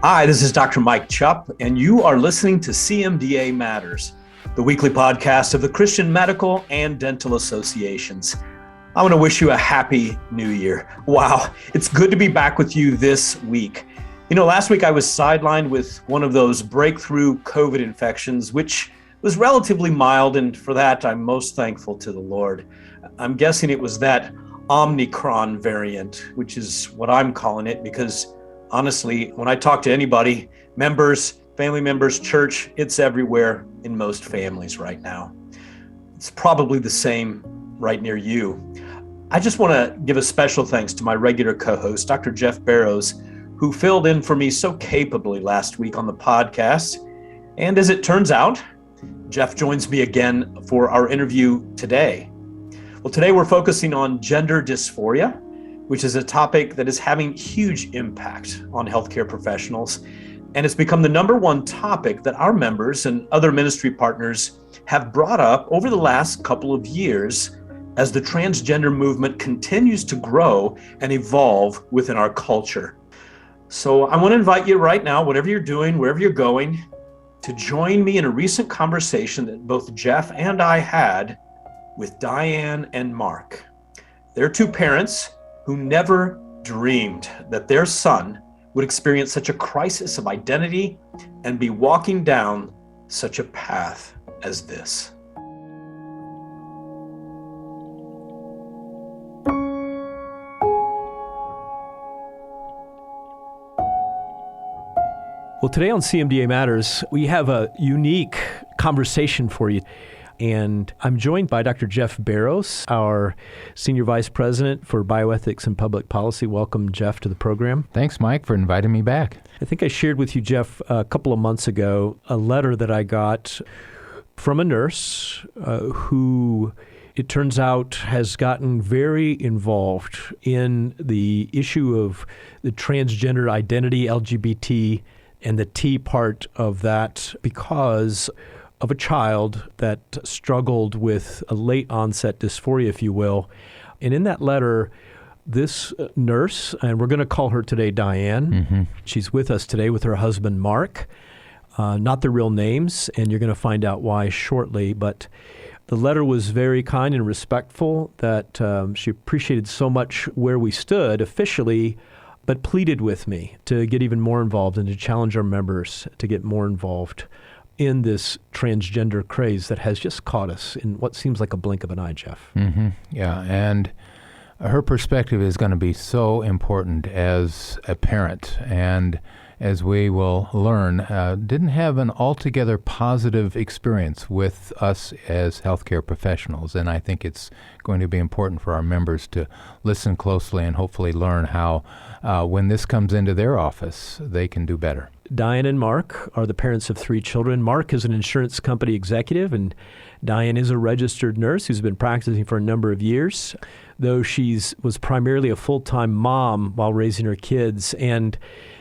Hi, this is Dr. Mike Chupp, and you are listening to CMDA Matters, the weekly podcast of the Christian Medical and Dental Associations. I want to wish you a happy new year. Wow, it's good to be back with you this week. You know, last week I was sidelined with one of those breakthrough COVID infections, which was relatively mild, and for that I'm most thankful to the Lord. I'm guessing it was that Omicron variant, which is what I'm calling it, because honestly, when I talk to anybody, members, family members, church, it's everywhere in most families right now. It's probably the same right near you. I just want to give a special thanks to my regular co-host, Dr. Jeff Barrows, who filled in for me so capably last week on the podcast. And as it turns out, Jeff joins me again for our interview today. Well, today we're focusing on gender dysphoria, which is a topic that is having huge impact on healthcare professionals. And it's become the number one topic that our members and other ministry partners have brought up over the last couple of years as the transgender movement continues to grow and evolve within our culture. So I want to invite you right now, whatever you're doing, wherever you're going, to join me in a recent conversation that both Jeff and I had with Diane and Mark. They're two parents who never dreamed that their son would experience such a crisis of identity and be walking down such a path as this. Well, today on CMDA Matters, we have a unique conversation for you. And I'm joined by Dr. Jeff Barrows, our Senior Vice President for Bioethics and Public Policy. Welcome, Jeff, to the program. Thanks, Mike, for inviting me back. I think I shared with you, Jeff, a couple of months ago, a letter that I got from a nurse who, it turns out, has gotten very involved in the issue of the transgender identity, LGBT, and the T part of that because of a child that struggled with a late onset dysphoria, if you will. And in that letter, this nurse, and we're going to call her today Diane, she's with us today with her husband, Mark, not their real names, and you're going to find out why shortly. But the letter was very kind and respectful, that she appreciated so much where we stood officially, but pleaded with me to get even more involved and to challenge our members to get more involved in this transgender craze that has just caught us in what seems like a blink of an eye, Jeff. Yeah, and her perspective is going to be so important as a parent, and as we will learn, didn't have an altogether positive experience with us as healthcare professionals, and I think it's going to be important for our members to listen closely and hopefully learn how, when this comes into their office, they can do better. Diane and Mark are the parents of 3 children. Mark is an insurance company executive, and Diane is a registered nurse who's been practicing for a number of years, though was primarily a full-time mom while raising her kids. And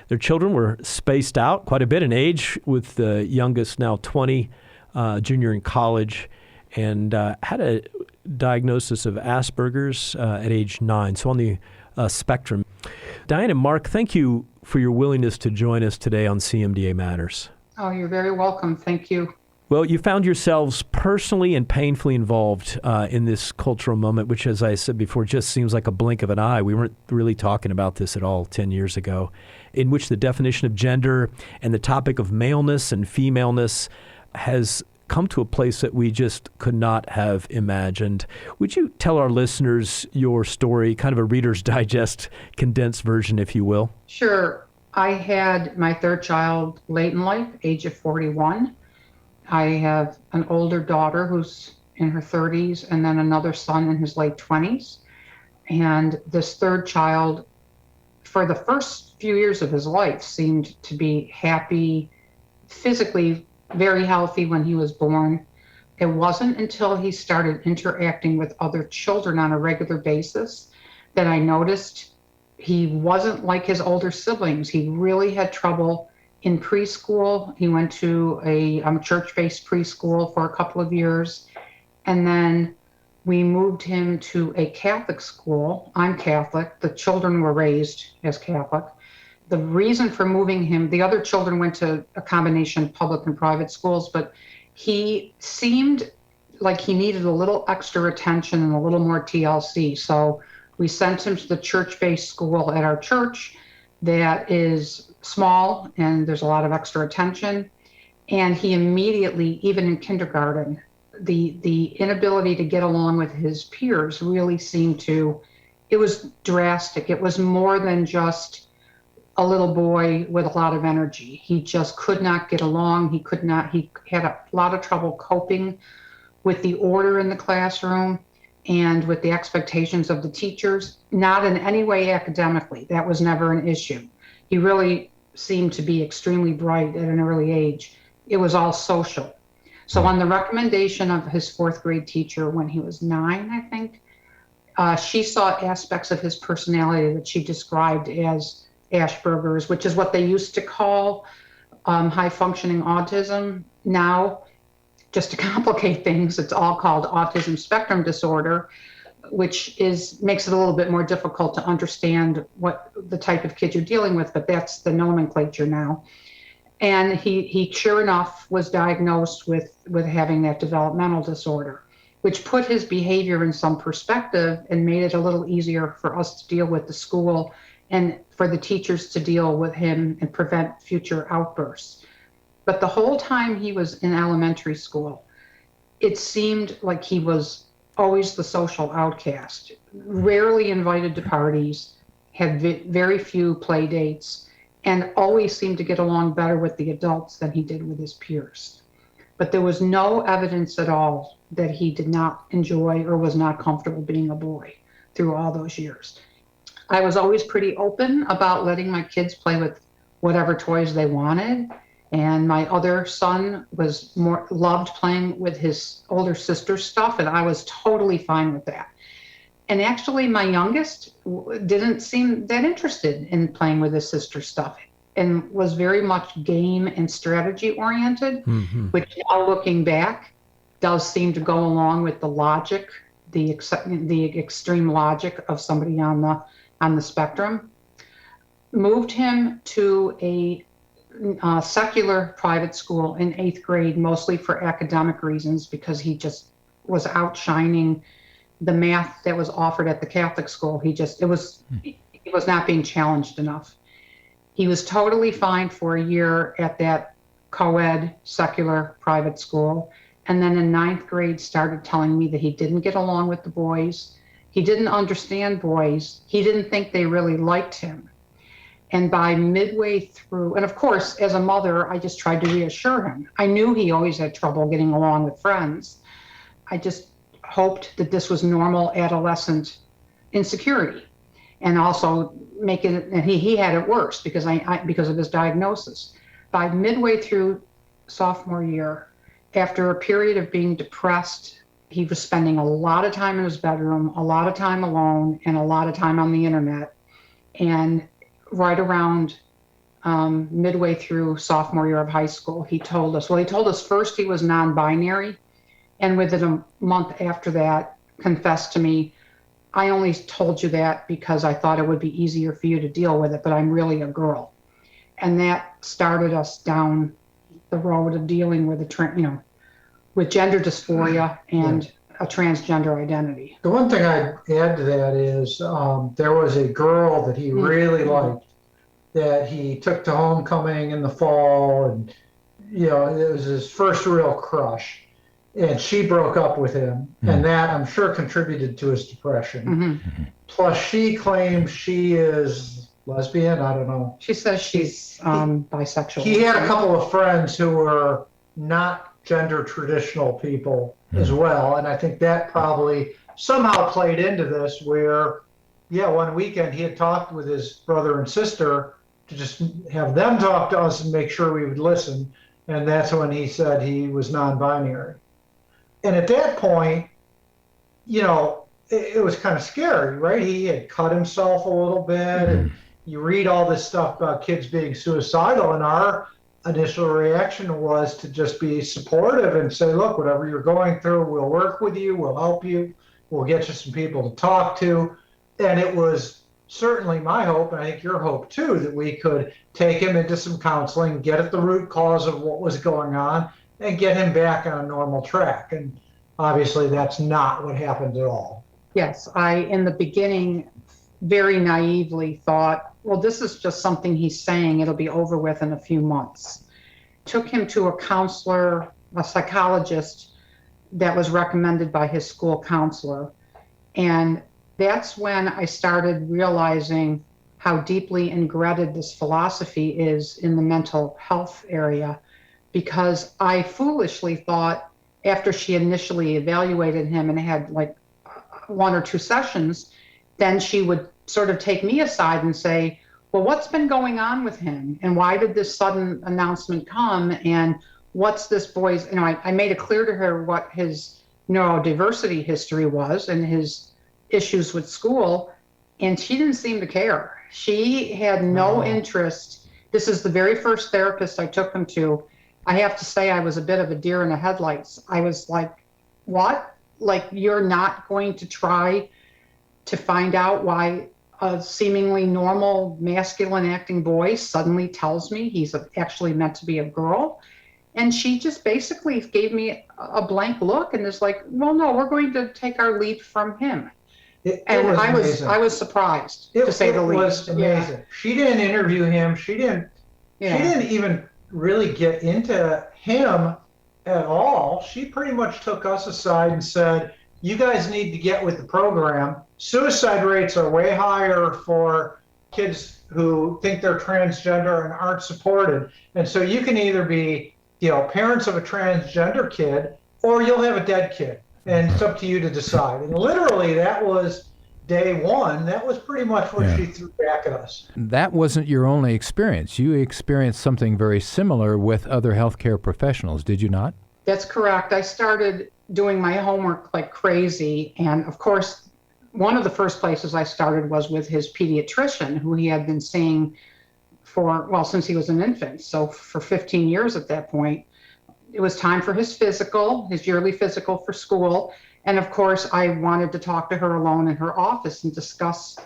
their children were spaced out quite a bit in age, with the youngest now 20, junior in college, and had a diagnosis of Asperger's at age 9, so on the spectrum. Diane and Mark, thank you for your willingness to join us today on CMDA Matters. Oh, you're very welcome. Thank you. Well, you found yourselves personally and painfully involved in this cultural moment, which, as I said before, just seems like a blink of an eye. We weren't really talking about this at all 10 years ago, in which the definition of gender and the topic of maleness and femaleness has come to a place that we just could not have imagined. Would you tell our listeners your story, kind of a Reader's Digest condensed version, if you will? Sure. I had my third child late in life, age of 41. I have an older daughter who's in her 30s, and then another son in his late 20s. And this third child, for the first few years of his life, seemed to be happy, physically very healthy when he was born. It wasn't until he started interacting with other children on a regular basis that I noticed he wasn't like his older siblings. He really had trouble in preschool. He went to a church-based preschool for a couple of years. And then we moved him to a Catholic school. I'm Catholic. The children were raised as Catholic. the reason for moving him, the other children went to a combination of public and private schools, but he seemed like he needed a little extra attention and a little more TLC. So we sent him to the church-based school at our church that is small and there's a lot of extra attention. And he immediately, even in kindergarten, the inability to get along with his peers really seemed to, it was drastic. It was more than just a little boy with a lot of energy. He just could not get along. He had a lot of trouble coping with the order in the classroom and with the expectations of the teachers, not in any way academically. That was never an issue. He really seemed to be extremely bright at an early age. It was all social. So on the recommendation of his fourth grade teacher when he was 9, I think, she saw aspects of his personality that she described as Asperger's, which is what they used to call high functioning autism. Now, just to complicate things, it's all called autism spectrum disorder, which makes it a little bit more difficult to understand what the type of kid you're dealing with, but that's the nomenclature now. And he sure enough was diagnosed with having that developmental disorder, which put his behavior in some perspective and made it a little easier for us to deal with the school and for the teachers to deal with him and prevent future outbursts. But the whole time he was in elementary school, it seemed like he was always the social outcast, rarely invited to parties, had very few play dates, and always seemed to get along better with the adults than he did with his peers. But there was no evidence at all that he did not enjoy or was not comfortable being a boy through all those years. I was always pretty open about letting my kids play with whatever toys they wanted. And my other son loved playing with his older sister's stuff, and I was totally fine with that. And actually, my youngest didn't seem that interested in playing with his sister's stuff and was very much game and strategy oriented, which now looking back does seem to go along with the logic, the extreme logic of somebody on the spectrum. Moved him to a secular private school in 8th grade, mostly for academic reasons, because he just was outshining the math that was offered at the Catholic school. He was not being challenged enough. He was totally fine for a year at that co-ed secular private school. And then in 9th grade started telling me that he didn't get along with the boys. He didn't understand boys. He didn't think they really liked him. And by midway through, and of course, as a mother, I just tried to reassure him. I knew he always had trouble getting along with friends. I just hoped that this was normal adolescent insecurity, and also making it, and he had it worse because because of his diagnosis. By midway through sophomore year, after a period of being depressed, he was spending a lot of time in his bedroom, a lot of time alone, and a lot of time on the internet. And right around midway through sophomore year of high school, he told us first he was non-binary, and within a month after that confessed to me, I only told you that because I thought it would be easier for you to deal with it, but I'm really a girl. And that started us down the road of dealing with with gender dysphoria and a transgender identity. The one thing I'd add to that is there was a girl that he really liked that he took to homecoming in the fall, and it was his first real crush, and she broke up with him, and that I'm sure contributed to his depression. Plus she claims she is lesbian. I don't know. She says she's bisexual. He had a couple of friends who were not gender traditional people as well, and I think that probably somehow played into this, where one weekend he had talked with his brother and sister to just have them talk to us and make sure we would listen, and that's when he said he was non-binary. And at that point, it was kind of scary, right? He had cut himself a little bit, and you read all this stuff about kids being suicidal, and our initial reaction was to just be supportive and say, look, whatever you're going through, we'll work with you, we'll help you, we'll get you some people to talk to. And it was certainly my hope, and I think your hope too, that we could take him into some counseling, get at the root cause of what was going on, and get him back on a normal track. And obviously that's not what happened at all. Yes, I, in the beginning, very naively thought, well, this is just something he's saying, it'll be over with in a few months. Took him to a counselor, a psychologist that was recommended by his school counselor. And that's when I started realizing how deeply ingrained this philosophy is in the mental health area, because I foolishly thought, after she initially evaluated him and had like 1 or 2 sessions, then she would sort of take me aside and say, well, what's been going on with him? And why did this sudden announcement come? And what's this boy's, I made it clear to her what his neurodiversity history was and his issues with school. And she didn't seem to care. She had no interest. This is the very first therapist I took him to. I have to say I was a bit of a deer in the headlights. I was like, what? Like, you're not going to try to find out why a seemingly normal masculine acting boy suddenly tells me he's actually meant to be a girl? And she just basically gave me a blank look and is like, well, no, we're going to take our lead from him. I was surprised, to say the least. It was amazing. Yeah. She didn't interview him. She didn't even really get into him at all. She pretty much took us aside and said, you guys need to get with the program. Suicide rates are way higher for kids who think they're transgender and aren't supported. And so you can either be, parents of a transgender kid, or you'll have a dead kid. And it's up to you to decide. And literally, that was day one. That was pretty much what she threw back at us. That wasn't your only experience. You experienced something very similar with other healthcare professionals, did you not? That's correct. I started doing my homework like crazy. And of course, one of the first places I started was with his pediatrician, who he had been seeing since he was an infant. So for 15 years at that point. It was time for his yearly physical for school. And of course, I wanted to talk to her alone in her office and discuss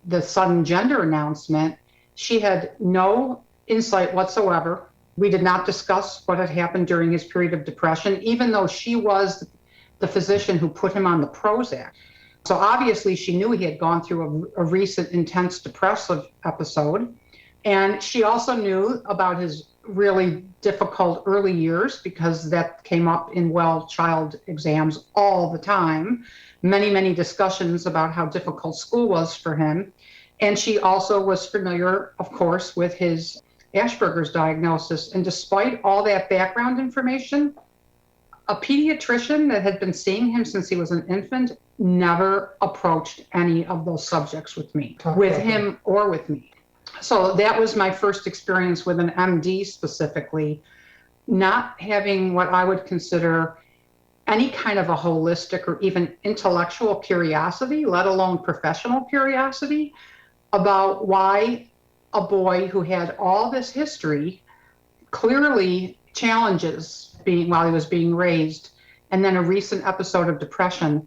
the sudden gender announcement. She had no insight whatsoever. We did not discuss what had happened during his period of depression, even though she was the physician who put him on the Prozac. So obviously she knew he had gone through a recent intense depressive episode. And she also knew about his really difficult early years, because that came up in child exams all the time. Many, many discussions about how difficult school was for him. And she also was familiar, of course, with his Asperger's diagnosis. And despite all that background information, a pediatrician that had been seeing him since he was an infant never approached any of those subjects with me, with him or with me. So that was my first experience with an MD specifically, not having what I would consider any kind of a holistic or even intellectual curiosity, let alone professional curiosity, about why a boy who had all this history, clearly challenges while he was being raised, and then a recent episode of depression.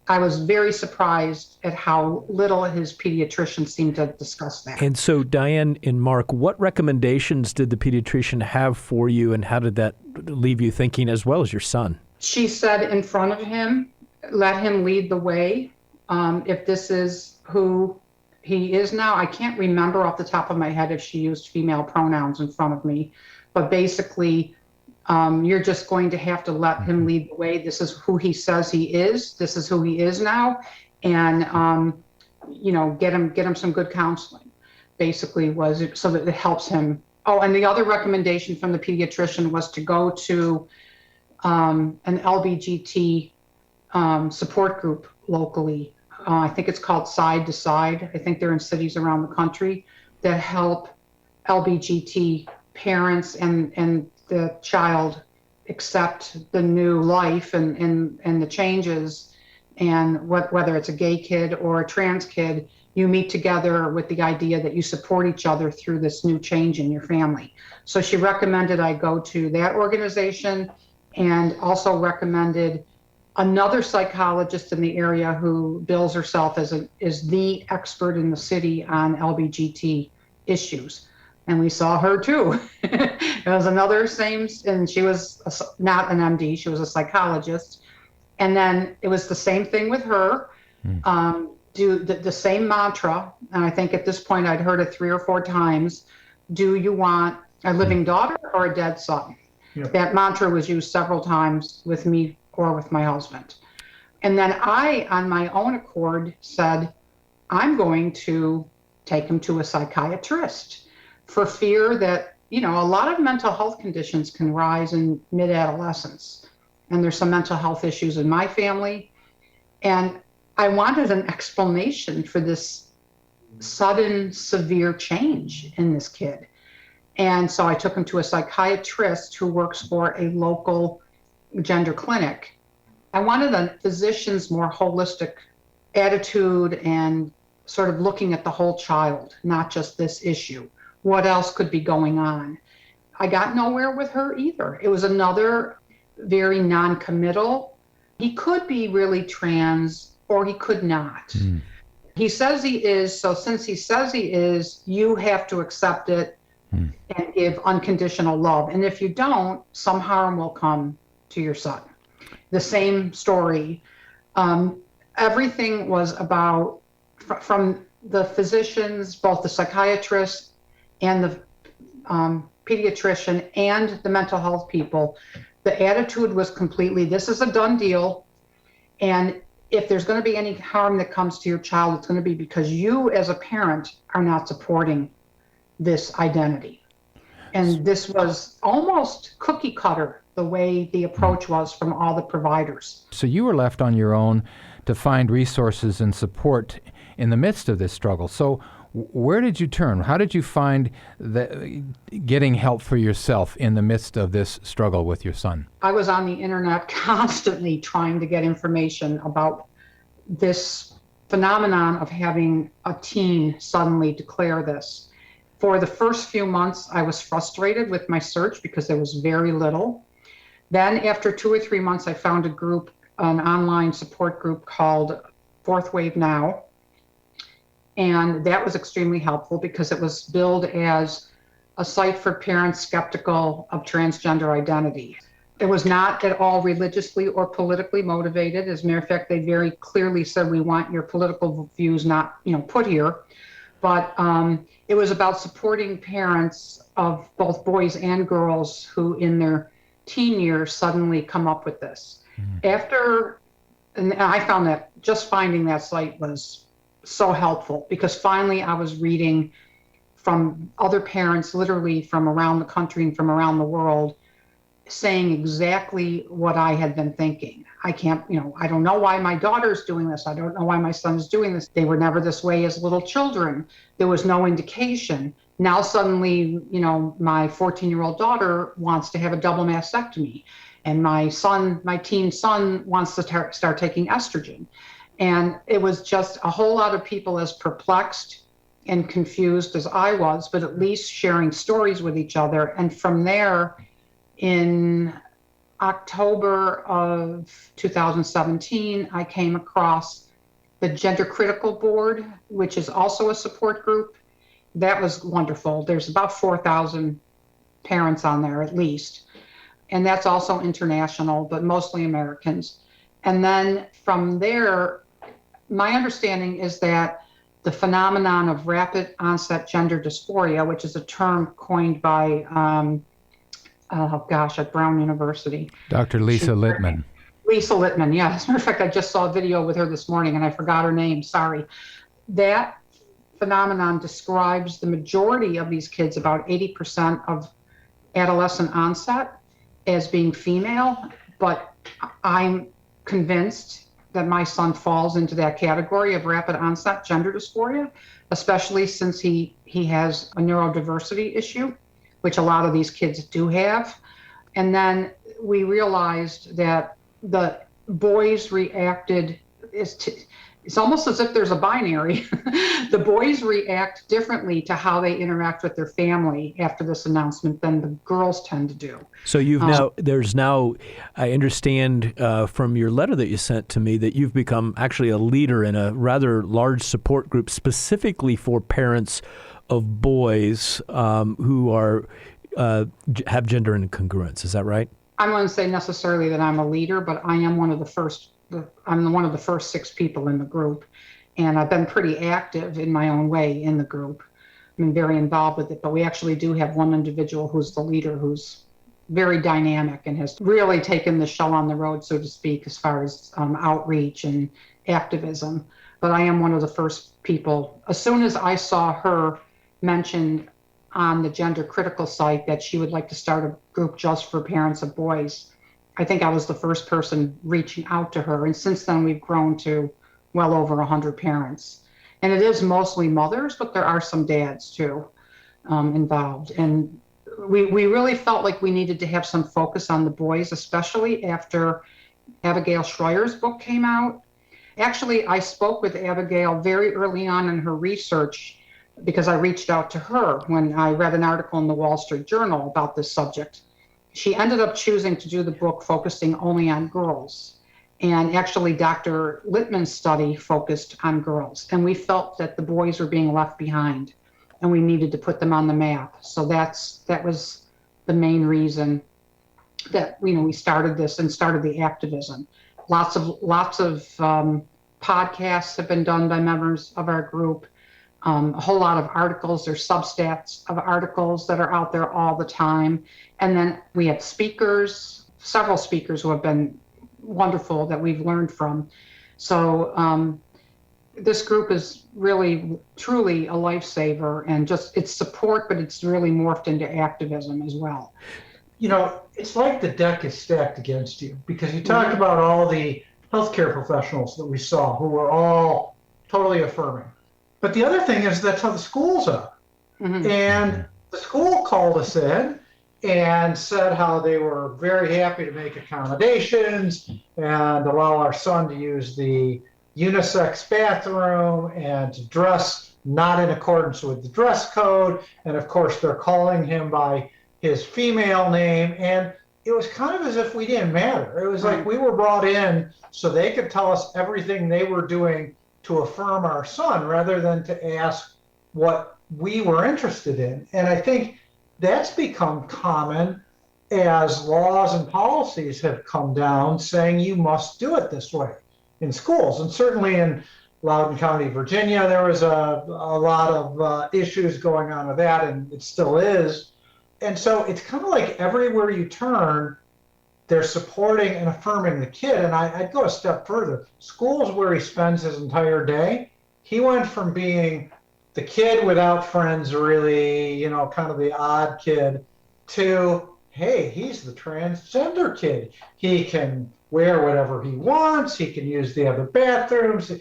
I was very surprised at how little his pediatrician seemed to discuss that. And so, Diane and Mark, what recommendations did the pediatrician have for you, and how did that leave you thinking, as well as your son? She said in front of him, let him lead the way. If this is who he is now, I can't remember off the top of my head if she used female pronouns in front of me, but basically, you're just going to have to let him lead the way. This is who he says he is. This is who he is now. And, get him some good counseling, basically, was so that it helps him. Oh, and the other recommendation from the pediatrician was to go to an LBGT support group locally. I think it's called Side to Side. I think they're in cities around the country that help LBGT parents and the child accept the new life and the changes, and whether it's a gay kid or a trans kid, you meet together with the idea that you support each other through this new change in your family. So she recommended I go to that organization, and also recommended another psychologist in the area who bills herself as the expert in the city on LBGT issues. And we saw her too. It was another and she was not an MD, she was a psychologist. And then it was the same thing with her. Do the same mantra, and I think at this point I'd heard it 3 or 4 times. Do you want a living daughter or a dead son? Yep. That mantra was used several times with me or with my husband. And then I, on my own accord, said, I'm going to take him to a psychiatrist for fear that, a lot of mental health conditions can rise in mid-adolescence. And there's some mental health issues in my family. And I wanted an explanation for this sudden, severe change in this kid. And so I took him to a psychiatrist who works for a local gender clinic. I wanted a physician's more holistic attitude and sort of looking at the whole child, not just this issue. What else could be going on? I got nowhere with her either. It was another very non-committal. He could be really trans or he could not. He says he is, so since he says he is, you have to accept it and give unconditional love. And if you don't, some harm will come to your son. The same story. Everything was about, from the physicians, both the psychiatrist and the pediatrician and the mental health people, the attitude was completely, this is a done deal. And if there's going to be any harm that comes to your child, it's going to be because you as a parent are not supporting this identity. And this was almost cookie cutter, the way the approach was from all the providers. So you were left on your own to find resources and support in the midst of this struggle. So where did you turn? How did you find getting help for yourself in the midst of this struggle with your son? I was on the internet constantly trying to get information about this phenomenon of having a teen suddenly declare this. For the first few months, I was frustrated with my search because there was very little. Then after 2 or 3 months, I found a group, an online support group called Fourth Wave Now. And that was extremely helpful because it was billed as a site for parents skeptical of transgender identity. It was not at all religiously or politically motivated. As a matter of fact, they very clearly said, we want your political views not, put here. But it was about supporting parents of both boys and girls who in their teen years suddenly come up with this. And I found that just finding that site was so helpful because finally I was reading from other parents, literally from around the country and from around the world, saying exactly what I had been thinking. I can't, I don't know why my daughter's doing this. I don't know why my son is doing this. They were never this way as little children. There was no indication. Now suddenly, my 14-year-old daughter wants to have a double mastectomy. And my teen son wants to start taking estrogen. And it was just a whole lot of people as perplexed and confused as I was, but at least sharing stories with each other. And from there, in October of 2017, I came across the Gender Critical Board, which is also a support group. That was wonderful. There's about 4,000 parents on there at least. And that's also international, but mostly Americans. And then from there, my understanding is that the phenomenon of rapid onset gender dysphoria, which is a term coined by, at Brown University. Dr. Lisa Littman. Lisa Littman, yeah. As a matter of fact, I just saw a video with her this morning and I forgot her name, sorry. That phenomenon describes the majority of these kids, about 80% of adolescent onset, as being female, but I'm convinced that my son falls into that category of rapid onset gender dysphoria, especially since he has a neurodiversity issue, which a lot of these kids do have. And then we realized that the boys reacted it's almost as if there's a binary. The boys react differently to how they interact with their family after this announcement than the girls tend to do. So there's now, I understand from your letter that you sent to me that you've become actually a leader in a rather large support group specifically for parents of boys who have gender incongruence. Is that right? I wouldn't say necessarily that I'm a leader, but I am one of the first. I'm one of the first 6 people in the group, and I've been pretty active in my own way in the group. I'm very involved with it, but we actually do have one individual who's the leader, who's very dynamic and has really taken the show on the road, so to speak, as far as outreach and activism. But I am one of the first people. As soon as I saw her mention on the gender critical site that she would like to start a group just for parents of boys, I think I was the first person reaching out to her. And since then, we've grown to well over 100 parents. And it is mostly mothers, but there are some dads too involved. And we really felt like we needed to have some focus on the boys, especially after Abigail Schroyer's book came out. Actually, I spoke with Abigail very early on in her research because I reached out to her when I read an article in the Wall Street Journal about this subject. She ended up choosing to do the book focusing only on girls. And actually, Dr. Littman's study focused on girls. And we felt that the boys were being left behind and we needed to put them on the map. So that was the main reason that we started this and started the activism. Lots of podcasts have been done by members of our group. A whole lot of articles or substats of articles that are out there all the time. And then we have several speakers who have been wonderful that we've learned from. So this group is really, truly a lifesaver, and just it's support, but it's really morphed into activism as well. It's like the deck is stacked against you, because you talked about all the healthcare professionals that we saw who were all totally affirming. But the other thing is that's how the schools are. Mm-hmm. And the school called us in and said how they were very happy to make accommodations and allow our son to use the unisex bathroom and to dress not in accordance with the dress code. And of course, they're calling him by his female name. And it was kind of as if we didn't matter. It was like we were brought in so they could tell us everything they were doing to affirm our son rather than to ask what we were interested in. And I think that's become common as laws and policies have come down saying you must do it this way in schools. And certainly in Loudoun County, Virginia, there was a lot of issues going on with that, and it still is. And so it's kind of like everywhere you turn, they're supporting and affirming the kid. And I'd go a step further. Schools where he spends his entire day, he went from being the kid without friends, really, kind of the odd kid, to, hey, he's the transgender kid. He can wear whatever he wants. He can use the other bathrooms.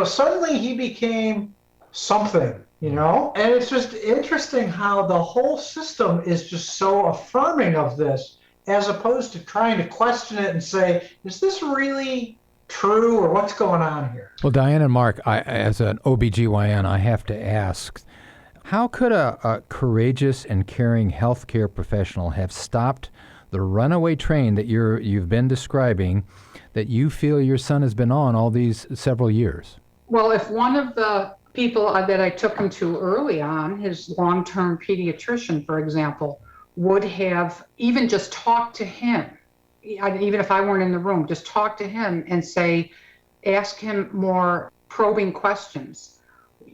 Suddenly he became something, And it's just interesting how the whole system is just so affirming of this, as opposed to trying to question it and say, is this really true or what's going on here? Well, Diane and Mark, as an OBGYN, I have to ask, how could a courageous and caring healthcare professional have stopped the runaway train that you've been describing that you feel your son has been on all these several years? Well, if one of the people that I took him to early on, his long-term pediatrician, for example, would have even just talked to him, even if I weren't in the room, just talk to him and ask him more probing questions.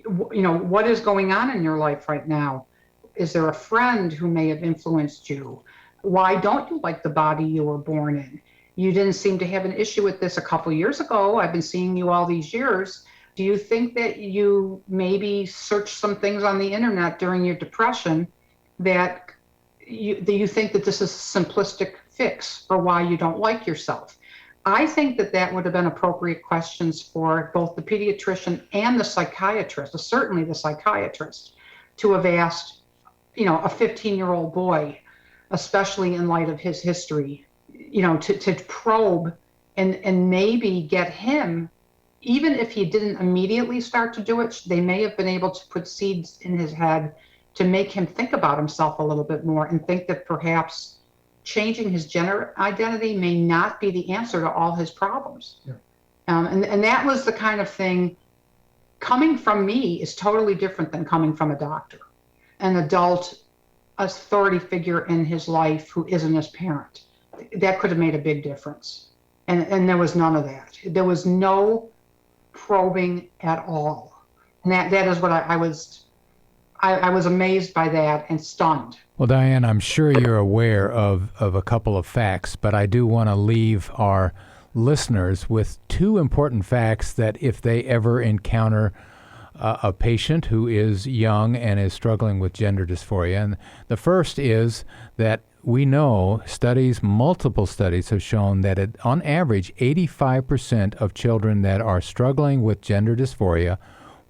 What is going on in your life right now? Is there a friend who may have influenced you? Why don't you like the body you were born in? You didn't seem to have an issue with this a couple years ago. I've been seeing you all these years. Do you think that you maybe searched some things on the internet during your depression that you think that this is a simplistic fix for why you don't like yourself? I think that would have been appropriate questions for both the pediatrician and the psychiatrist, certainly the psychiatrist, to have asked, a 15-year-old boy, especially in light of his history, to probe and maybe get him even if he didn't immediately start to do it, they may have been able to put seeds in his head to make him think about himself a little bit more and think that perhaps changing his gender identity may not be the answer to all his problems. Yeah. And that was the kind of thing, coming from me is totally different than coming from a doctor, an adult authority figure in his life who isn't his parent. That could have made a big difference. And there was none of that. There was no probing at all. And that is what I was amazed by that and stunned. Well, Diane, I'm sure you're aware of a couple of facts, but I do want to leave our listeners with two important facts that if they ever encounter a patient who is young and is struggling with gender dysphoria. And the first is that we know multiple studies have shown that on average, 85% of children that are struggling with gender dysphoria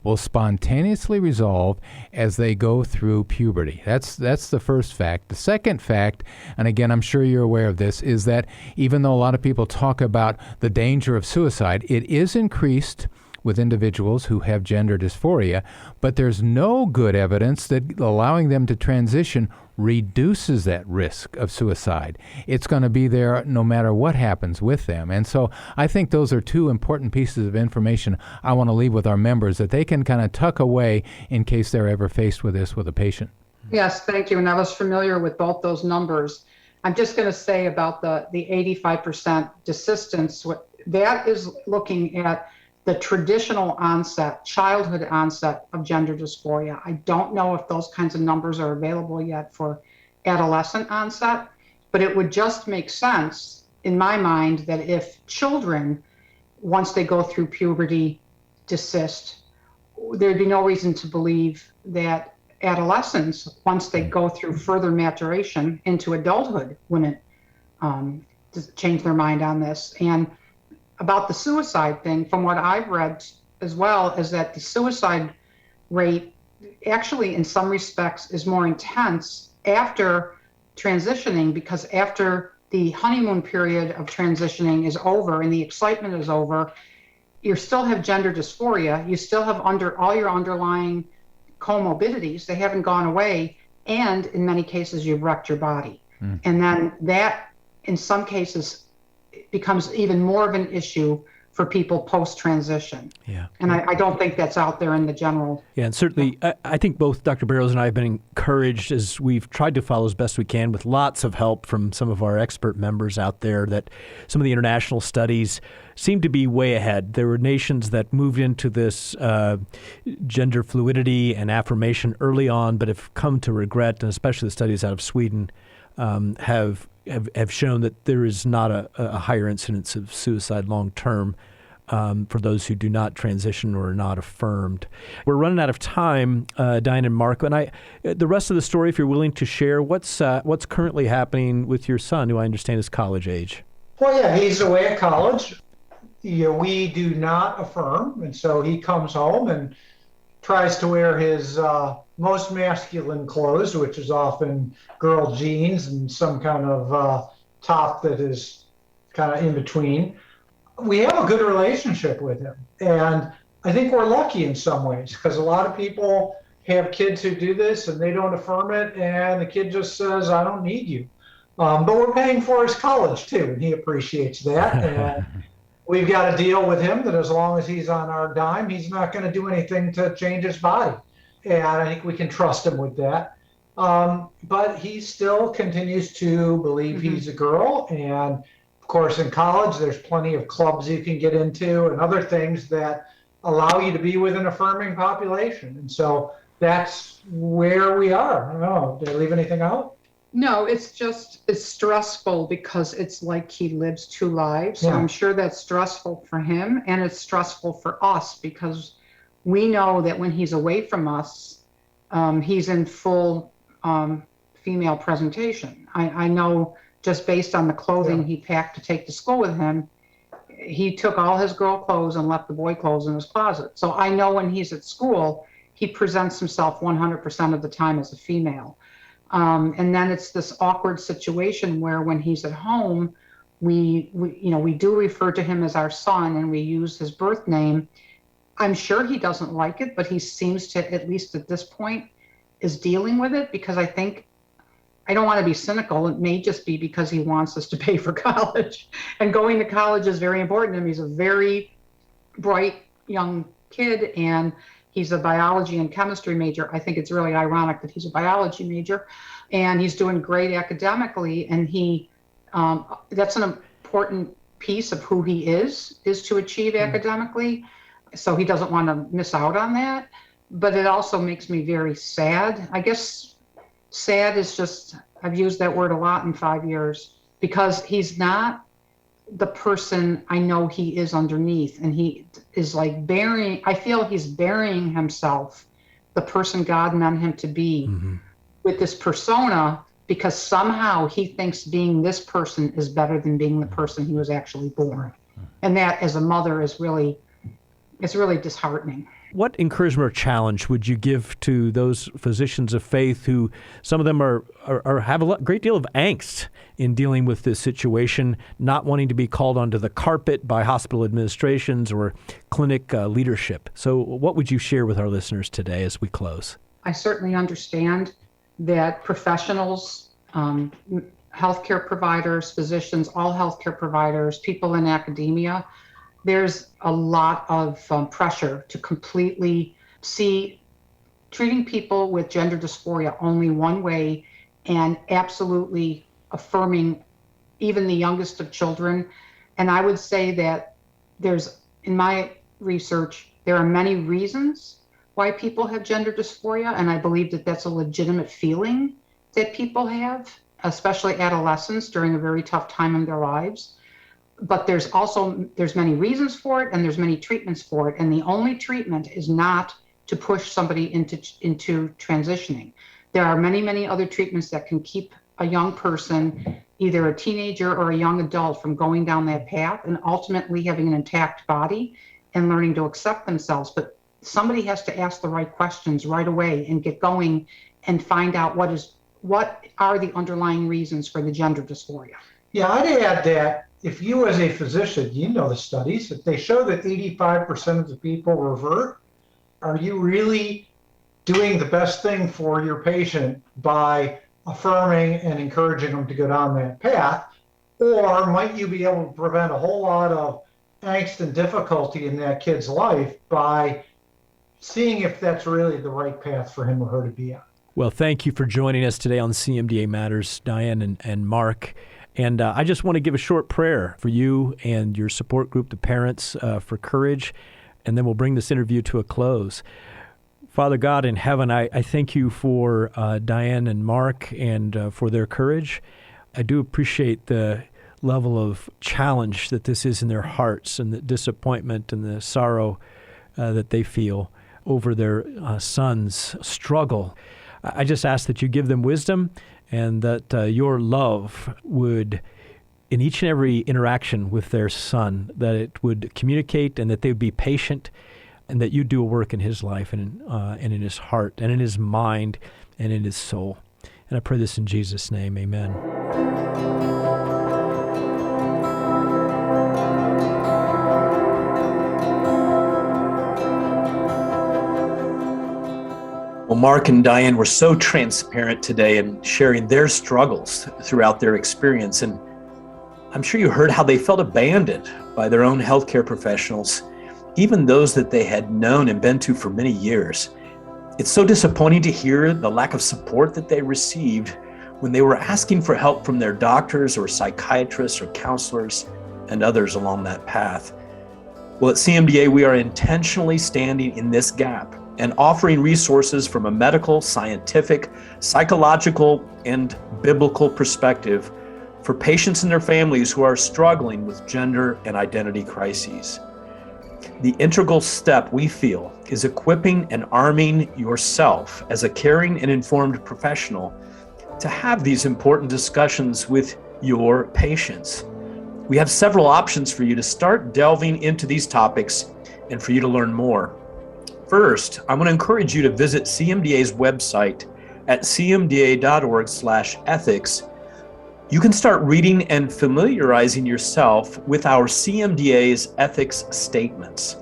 will spontaneously resolve as they go through puberty. That's the first fact. The second fact, and again, I'm sure you're aware of this, is that even though a lot of people talk about the danger of suicide, it is increased with individuals who have gender dysphoria, but there's no good evidence that allowing them to transition reduces that risk of suicide. It's going to be there no matter what happens with them. And so I think those are two important pieces of information I want to leave with our members that they can kind of tuck away in case they're ever faced with this with a patient. Yes, thank you. And I was familiar with both those numbers. I'm just going to say about the 85% desistance, that is looking at the traditional onset, childhood onset of gender dysphoria. I don't know if those kinds of numbers are available yet for adolescent onset, but it would just make sense in my mind that if children, once they go through puberty, desist, there'd be no reason to believe that adolescents, once they go through further maturation into adulthood, wouldn't change their mind on this. And about the suicide thing, from what I've read as well, is that the suicide rate actually in some respects is more intense after transitioning, because after the honeymoon period of transitioning is over and the excitement is over, you still have gender dysphoria, you still have all your underlying comorbidities, they haven't gone away, and in many cases you've wrecked your body. And then that in some cases becomes even more of an issue for people post-transition. Yeah. And I don't think that's out there in the general. Yeah, and certainly I think both Dr. Barrows and I have been encouraged as we've tried to follow as best we can with lots of help from some of our expert members out there that some of the international studies seem to be way ahead. There were nations that moved into this gender fluidity and affirmation early on, but have come to regret, and especially the studies out of Sweden have shown that there is not a higher incidence of suicide long term for those who do not transition or are not affirmed. We're running out of time, Diane and Mark, and the rest of the story, if you're willing to share, what's currently happening with your son, who I understand is college age? Well, yeah, he's away at college. We do not affirm, and so he comes home and tries to wear his most masculine clothes, which is often girl jeans and some kind of top that is kind of in between. We have a good relationship with him, and I think we're lucky in some ways, because a lot of people have kids who do this and they don't affirm it, and the kid just says, I don't need you. But we're paying for his college too, and he appreciates that. And we've got a deal with him that as long as he's on our dime, he's not going to do anything to change his body. And I think we can trust him with that. But he still continues to believe he's a girl. And of course, in college, there's plenty of clubs you can get into and other things that allow you to be with an affirming population. And so that's where we are. I don't know. Did I leave anything out? No, it's stressful because it's like he lives two lives. So Yeah. I'm sure that's stressful for him, and it's stressful for us because we know that when he's away from us, he's in full female presentation. I know just based on the clothing he packed to take to school with him, he took all his girl clothes and left the boy clothes in his closet. So I know when he's at school, he presents himself 100% of the time as a female. And then it's this awkward situation where when he's at home, we do refer to him as our son, and we use his birth name. I'm sure he doesn't like it, but he seems to, at least at this point, is dealing with it, because I don't want to be cynical. It may just be because he wants us to pay for college, and going to college is very important to him. He's a very bright young kid, and he's a biology and chemistry major. I think it's really ironic that he's a biology major, and he's doing great academically. And that's an important piece of who he is to achieve academically. So he doesn't want to miss out on that. But it also makes me very sad. I guess sad is just, I've used that word a lot in 5 years, because he's not the person I know he is underneath. And he is like I feel he's burying himself, the person God meant him to be, with this persona, because somehow he thinks being this person is better than being the person he was actually born. And that, as a mother, it's really disheartening. What encouragement or challenge would you give to those physicians of faith who, some of them have a great deal of angst in dealing with this situation, not wanting to be called onto the carpet by hospital administrations or clinic leadership? So what would you share with our listeners today as we close? I certainly understand that professionals, healthcare providers, physicians, all healthcare providers, people in academia, there's a lot of pressure to completely see treating people with gender dysphoria only one way, and absolutely affirming even the youngest of children. And I would say that in my research, there are many reasons why people have gender dysphoria, and I believe that that's a legitimate feeling that people have, especially adolescents during a very tough time in their lives. But there's many reasons for it, and there's many treatments for it. And the only treatment is not to push somebody into transitioning. There are many, many other treatments that can keep a young person, either a teenager or a young adult, from going down that path and ultimately having an intact body and learning to accept themselves. But somebody has to ask the right questions right away and get going and find out what are the underlying reasons for the gender dysphoria. Yeah, I'd add that if you as a physician, you know the studies, if they show that 85% of the people revert, are you really doing the best thing for your patient by affirming and encouraging them to go down that path? Or might you be able to prevent a whole lot of angst and difficulty in that kid's life by seeing if that's really the right path for him or her to be on? Well, thank you for joining us today on CMDA Matters, Diane and Mark. And I just want to give a short prayer for you and your support group, the parents, for courage, and then we'll bring this interview to a close. Father God in heaven, I thank you for Diane and Mark and for their courage. I do appreciate the level of challenge that this is in their hearts, and the disappointment and the sorrow that they feel over their son's struggle. I just ask that you give them wisdom, and that your love would, in each and every interaction with their son, that it would communicate, and that they would be patient, and that you do a work in his life and in his heart and in his mind and in his soul. And I pray this in Jesus' name, amen. Well, Mark and Diane were so transparent today in sharing their struggles throughout their experience. And I'm sure you heard how they felt abandoned by their own healthcare professionals, even those that they had known and been to for many years. It's so disappointing to hear the lack of support that they received when they were asking for help from their doctors or psychiatrists or counselors and others along that path. Well, at CMDA, we are intentionally standing in this gap and offering resources from a medical, scientific, psychological, and biblical perspective for patients and their families who are struggling with gender and identity crises. The integral step, we feel, is equipping and arming yourself as a caring and informed professional to have these important discussions with your patients. We have several options for you to start delving into these topics and for you to learn more. First, I want to encourage you to visit CMDA's website at cmda.org/ethics. you can start reading and familiarizing yourself with our CMDA's ethics statements.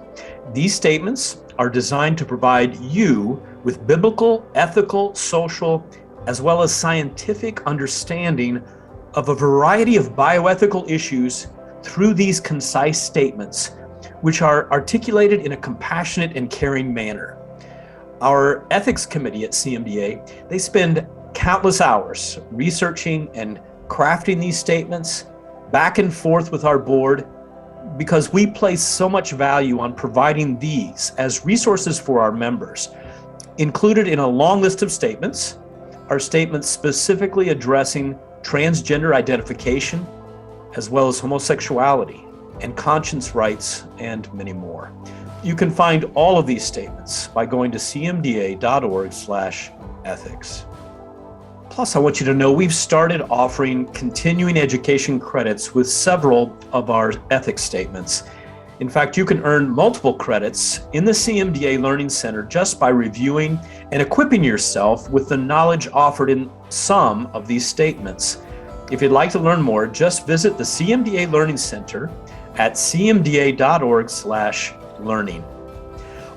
These statements are designed to provide you with biblical, ethical, social, as well as scientific understanding of a variety of bioethical issues through these concise statements, which are articulated in a compassionate and caring manner. Our ethics committee at CMDA, they spend countless hours researching and crafting these statements back and forth with our board, because we place so much value on providing these as resources for our members. Included in a long list of statements are statements specifically addressing transgender identification, as well as homosexuality and conscience rights, and many more. You can find all of these statements by going to cmda.org/ethics. Plus, I want you to know we've started offering continuing education credits with several of our ethics statements. In fact, you can earn multiple credits in the CMDA Learning Center just by reviewing and equipping yourself with the knowledge offered in some of these statements. If you'd like to learn more, just visit the CMDA Learning Center at cmda.org/learning.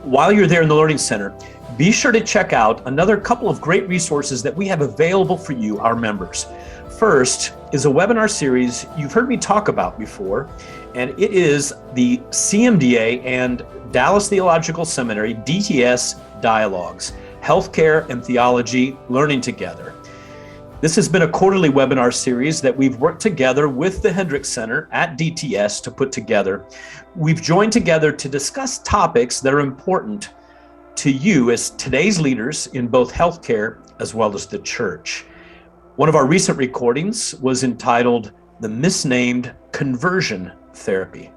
While you're there in the Learning Center, be sure to check out another couple of great resources that we have available for you, our members. First is a webinar series you've heard me talk about before, and it is the CMDA and Dallas Theological Seminary DTS Dialogues, Healthcare and Theology Learning Together. This has been a quarterly webinar series that we've worked together with the Hendricks Center at DTS to put together. We've joined together to discuss topics that are important to you as today's leaders in both healthcare as well as the church. One of our recent recordings was entitled The Misnamed Conversion Therapy.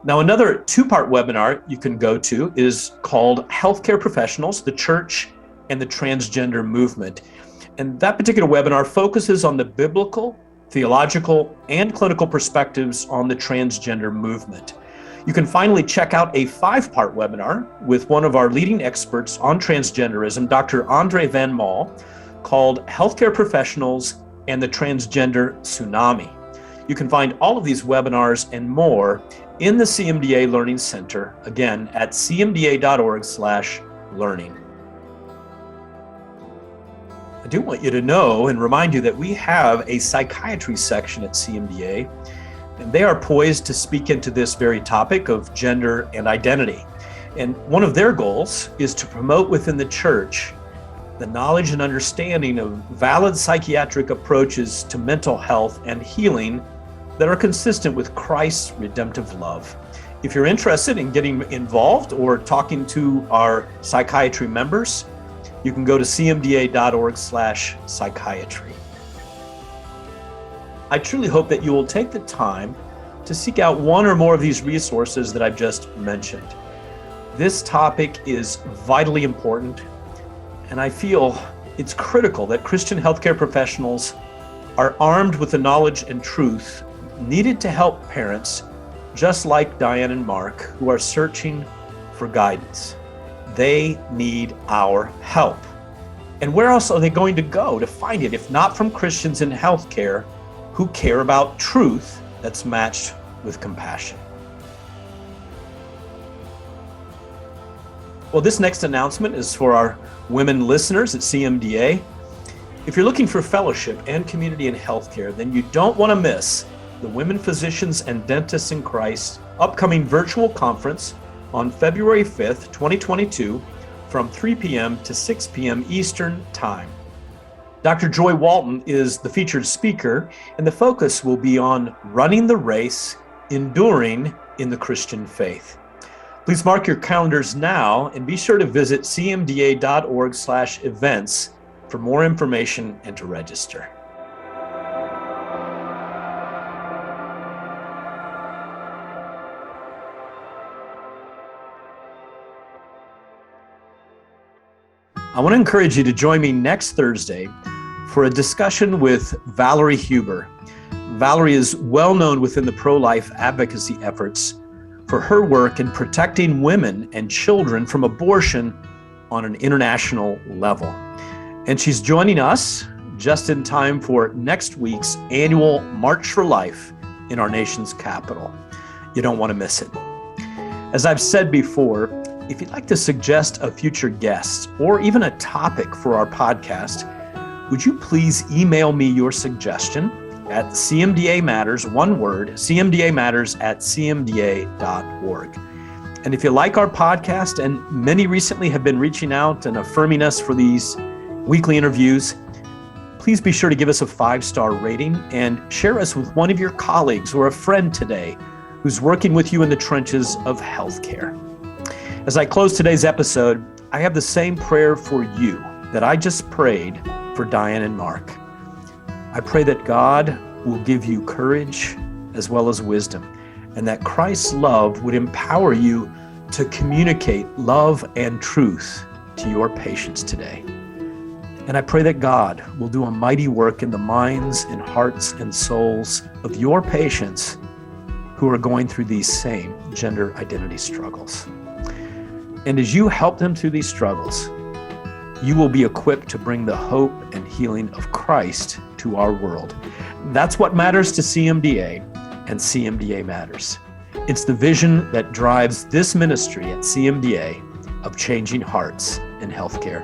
Now, another two-part webinar you can go to is called Healthcare Professionals, the Church, and the Transgender Movement. And that particular webinar focuses on the biblical, theological, and clinical perspectives on the transgender movement. You can finally check out a 5-part webinar with one of our leading experts on transgenderism, Dr. Andre Van Mol, called Healthcare Professionals and the Transgender Tsunami. You can find all of these webinars and more in the CMDA Learning Center, again, at cmda.org/learning. I do want you to know and remind you that we have a psychiatry section at CMDA, and they are poised to speak into this very topic of gender and identity. And one of their goals is to promote within the church the knowledge and understanding of valid psychiatric approaches to mental health and healing that are consistent with Christ's redemptive love. If you're interested in getting involved or talking to our psychiatry members, you can go to cmda.org/psychiatry. I truly hope that you will take the time to seek out one or more of these resources that I've just mentioned. This topic is vitally important, and I feel it's critical that Christian healthcare professionals are armed with the knowledge and truth needed to help parents just like Diane and Mark who are searching for guidance. They need our help. And where else are they going to go to find it if not from Christians in healthcare who care about truth that's matched with compassion? Well, this next announcement is for our women listeners at CMDA. If you're looking for fellowship and community in healthcare, then you don't want to miss the Women Physicians and Dentists in Christ upcoming virtual conference on February 5th, 2022, from 3 p.m. to 6 p.m. Eastern Time. Dr. Joy Walton is the featured speaker, and the focus will be on running the race, enduring in the Christian faith. Please mark your calendars now and be sure to visit cmda.org/events for more information and to register. I want to encourage you to join me next Thursday for a discussion with Valerie Huber. Valerie is well known within the pro-life advocacy efforts for her work in protecting women and children from abortion on an international level. And she's joining us just in time for next week's annual March for Life in our nation's capital. You don't want to miss it. As I've said before, if you'd like to suggest a future guest or even a topic for our podcast, would you please email me your suggestion at CMDA Matters, one word, cmdamatters@cmda.org. And if you like our podcast, and many recently have been reaching out and affirming us for these weekly interviews, please be sure to give us a 5-star rating and share us with one of your colleagues or a friend today who's working with you in the trenches of healthcare. As I close today's episode, I have the same prayer for you that I just prayed for Diane and Mark. I pray that God will give you courage as well as wisdom, and that Christ's love would empower you to communicate love and truth to your patients today. And I pray that God will do a mighty work in the minds and hearts and souls of your patients who are going through these same gender identity struggles. And as you help them through these struggles, you will be equipped to bring the hope and healing of Christ to our world. That's what matters to CMDA and CMDA Matters. It's the vision that drives this ministry at CMDA of changing hearts in healthcare.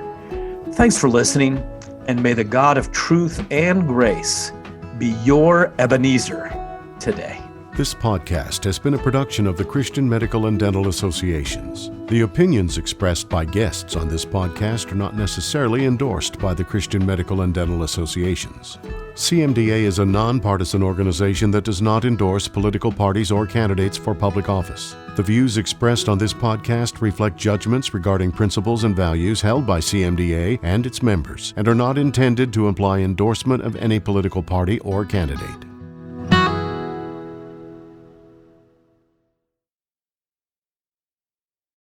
Thanks for listening, and may the God of truth and grace be your Ebenezer today. This podcast has been a production of the Christian Medical and Dental Associations. The opinions expressed by guests on this podcast are not necessarily endorsed by the Christian Medical and Dental Associations. CMDA is a nonpartisan organization that does not endorse political parties or candidates for public office. The views expressed on this podcast reflect judgments regarding principles and values held by CMDA and its members and are not intended to imply endorsement of any political party or candidate.